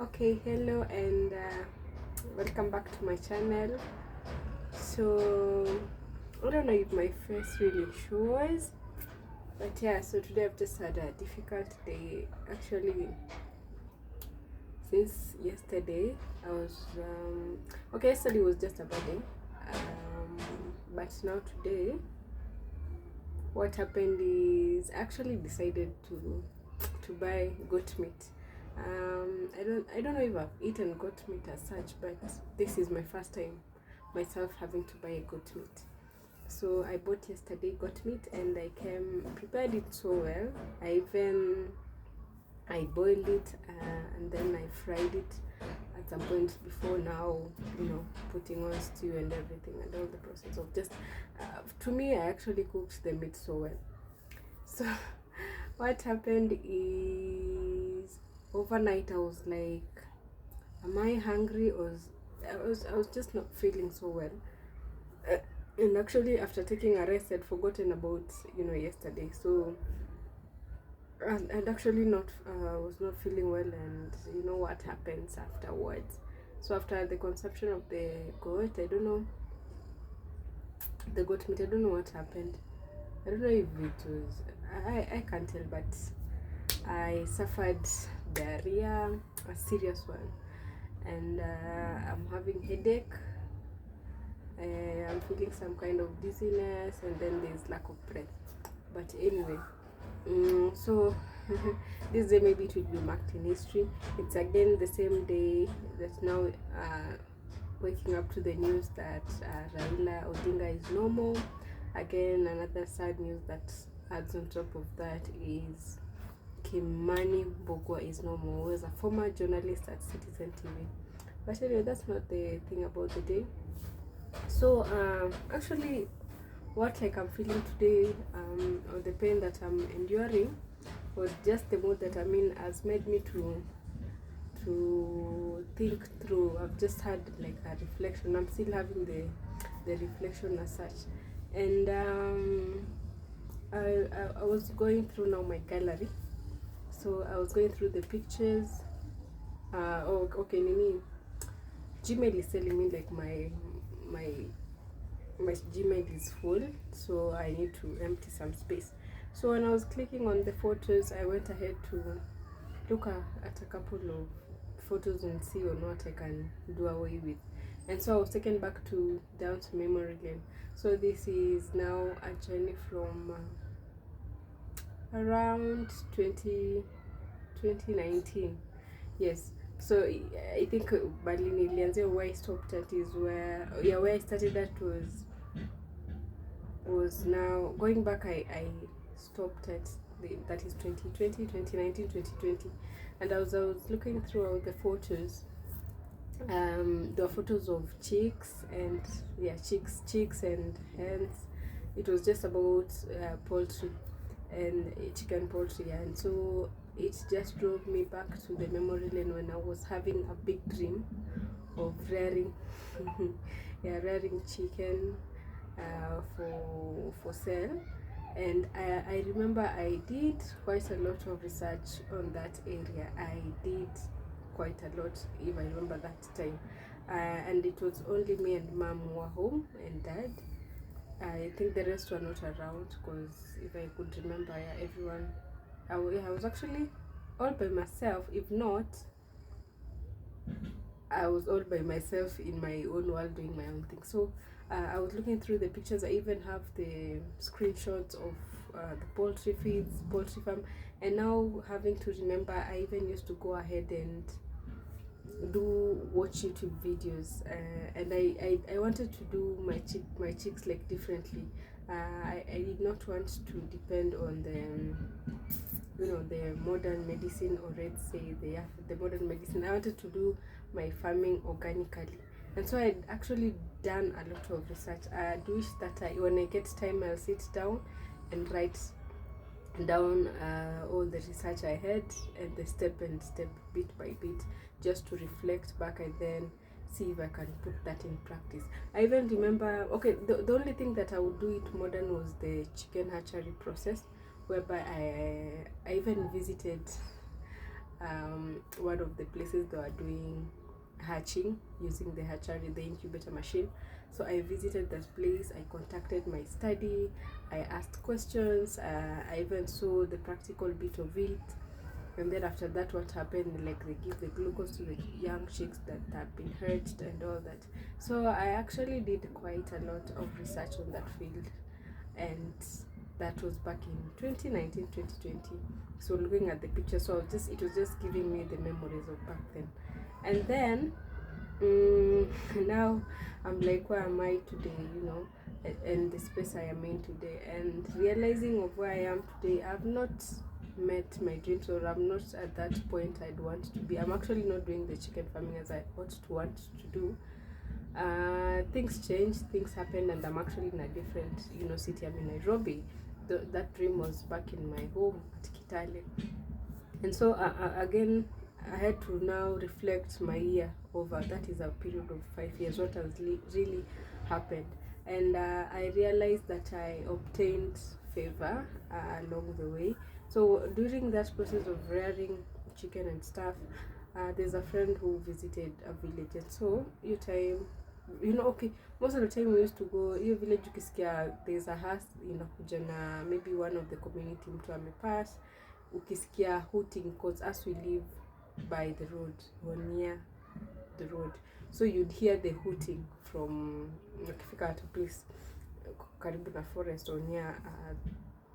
Okay, hello and welcome back to my channel. So, I don't know if my face really shows, but yeah, so today I've just had a difficult day. Actually, since yesterday, I was okay, yesterday was just a bad day, but now today, what happened is I actually decided to buy goat meat. I don't know if I've eaten goat meat as such, but this is my first time myself having to buy a goat meat. So I bought yesterday goat meat and I came prepared it so well. I boiled it and then I fried it at some point before now, putting on stew and everything and all the process of just to me I actually cooked the meat so well. So what happened is overnight I was like, am I hungry? Or I was just not feeling so well. Uh, and actually after taking a rest I'd forgotten about yesterday. So I'd actually not was not feeling well, and you know what happens afterwards. So after the consumption of the goat, I don't know the goat meat. I don't know what happened. I don't know if it was I can't tell, but I suffered diarrhea, a serious one, and I'm having headache. I'm feeling some kind of dizziness, and then there's lack of breath. But anyway, so this day maybe it will be marked in history. It's again the same day that now waking up to the news that Raila Odinga is no more. Again, another sad news that adds on top of that is Kimani Bogwa is no more. He was a former journalist at Citizen TV. But anyway, that's not the thing about the day. So actually, what like I'm feeling today, or the pain that I'm enduring, was just the mood that I'm in has made me to think through. I've just had like a reflection. I'm still having the reflection as such, and I was going through now my gallery. So I was going through the pictures. Oh, okay, Nini. Gmail is telling me like my my Gmail is full, so I need to empty some space. So when I was clicking on the photos, I went ahead to look at a couple of photos and see on what I can do away with. And so I was taken back down to memory lane. So this is now a journey from around 2019. Yes. So I think Berlin ilianzia where I stopped at is where I started at was now going back. I stopped at that is 2020, 2019, 2020, and I was looking through all the photos. There were photos of chicks and chicks and hens. It was just about poultry and chicken poultry, and so it just drove me back to the memory lane when I was having a big dream of rearing rearing chicken for sale. And I remember I did quite a lot of research on that area. I did quite a lot, if I remember that time. And it was only me and mom who were home, and dad. I think the rest were not around, because if I could remember, everyone. I was actually all by myself. If not, I was all by myself in my own world doing my own thing. So I was looking through the pictures. I even have the screenshots of the poultry feeds, poultry farm, and now having to remember, I even used to go ahead and watch YouTube videos, and I wanted to do my chicks like differently. I did not want to depend on the modern medicine, or let's say the modern medicine. I wanted to do my farming organically, and so I'd actually done a lot of research. I wish that when I get time I'll sit down and write down all the research I had, and the step bit by bit, just to reflect back and then see if I can put that in practice. I even remember, okay, the only thing that I would do it modern was the chicken hatchery process, whereby I even visited one of the places they were doing hatching using the hatchery, the incubator machine. So I visited that place, I contacted my study, I asked questions, I even saw the practical bit of it. And then after that, what happened, like they give the glucose to the young chicks that have been hatched and all that. So I actually did quite a lot of research on that field, and that was back in 2019, 2020. So looking at the picture, so it was just giving me the memories of back then. And then now I'm like, where am I today, and the space I am in today, and realizing of where I am today. I've not met my dreams, or I'm not at that point I'd want to be. I'm actually not doing the chicken farming as I ought to want to do. Things change, things happen, and I'm actually in a different city. I'm in Nairobi. That dream was back in my home at Kitale. And so again, I had to now reflect my year over. That is a period of 5 years. What has really happened? And I realized that I obtained favor along the way. So during that process of rearing chicken and stuff, there's a friend who visited a village, and so okay, most of the time we used to go hiyo village. Ukisikia there's a house inakuja na maybe one of the community mtu amepass, ukisikia hooting, because as we live by the road or near the road, so you'd hear the hooting from ukifika to place karibu na forest or near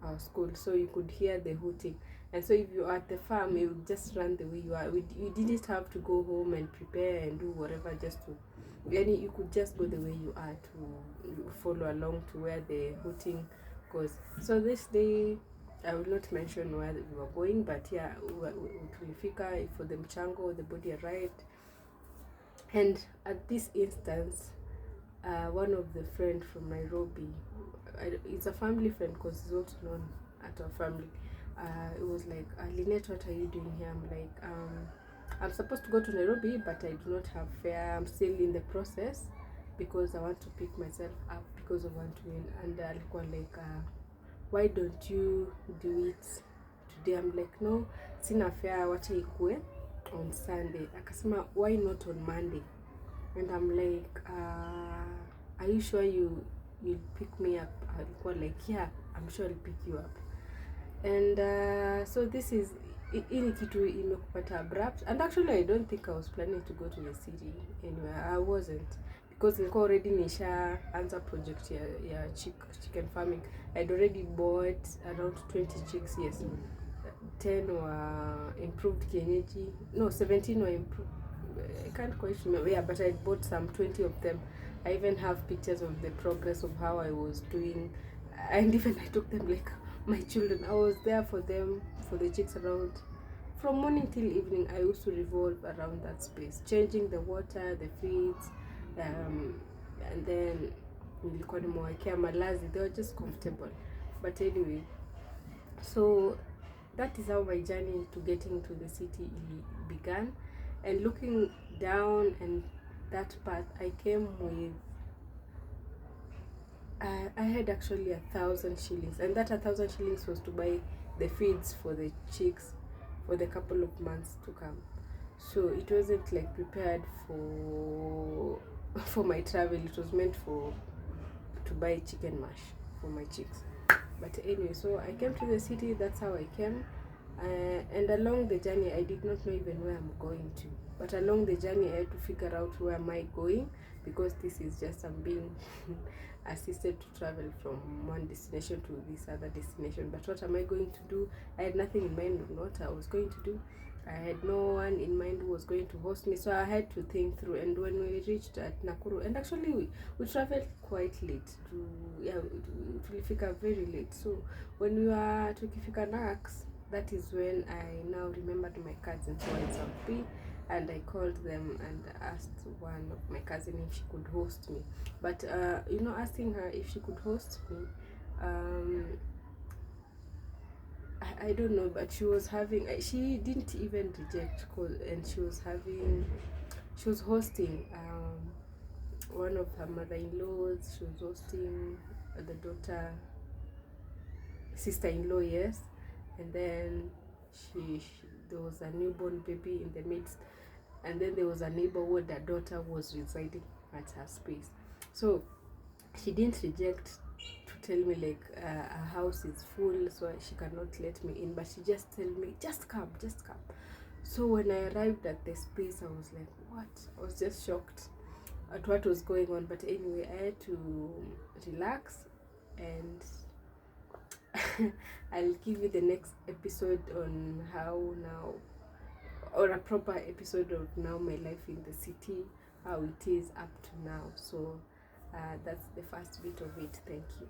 our school, so you could hear the hooting. And so if you're at the farm, you would just run the way you are. You didn't have to go home and prepare and do whatever just to, you could just go the way you are to follow along to where the hooting goes. So this day, I will not mention where we were going, but yeah, tulifika for the mchango, the body arrived. And at this instance, one of the friend from Nairobi, it's a family friend because he's also known at our family, it was like, Lynette, what are you doing here? I'm like, I'm supposed to go to Nairobi, but I do not have fare. I'm still in the process because I want to pick myself up because of one twin. And alikuwa like, why don't you do it today? I'm like, no, sina fare, wacha ikue on Sunday. Akasema, why not on Monday? And I'm like, are you sure you'll pick me up? Alikuwa like, yeah, I'm sure I'll pick you up. And so this is ili kitu imekupata abrupt, and actually I don't think I was planning to go to the city anywhere. I wasn't, because nilikuwa already nisha answer project ya chicken farming. I'd already bought around 20 chicks. Yes, 10 were improved kienyeji, no, 17 were improved, I can't quite remember. Yeah, but I bought some 20 of them. I even have pictures of the progress of how I was doing, and even I took them like my children. I was there for them, for the chicks around. From morning till evening, I used to revolve around that space, changing the water, the feeds, and then nilikuwa nimewekea malazi. They were just comfortable. But anyway, so that is how my journey to getting to the city began. And looking down and that path, I came with, I had actually 1,000 shillings, and that 1,000 shillings was to buy the feeds for the chicks for the couple of months to come. So it wasn't like prepared for my travel. It was meant to buy chicken mash for my chicks. But anyway, so I came to the city. That's how I came. And along the journey, I did not know even where I'm going to. But along the journey, I had to figure out where am I going, because this is just, I'm being assisted to travel from one destination to this other destination. But what am I going to do? I had nothing in mind of what I was going to do. I had no one in mind who was going to host me, so I had to think through. And when we reached at Nakuru, and actually we traveled quite late tulifika very late. So when we were tukifika Nax, that is when I now remembered my cousins who were in South B, and I called them and asked one of my cousins if she could host me. But asking her if she could host me, I don't know, but she she didn't even reject call, and she was hosting one of her mother-in-laws. She was hosting the sister-in-law, yes. And then there was a newborn baby in the midst, and then there was a neighbor where the daughter was residing at her space. So she didn't reject to tell me like her house is full, so she cannot let me in, but she just tell me, just come, just come. So when I arrived at the space, I was like, what? I was just shocked at what was going on. But anyway, I had to relax, and I'll give you the next episode on how now, or a proper episode of now my life in the city, how it is up to now. So that's the first bit of it. Thank you.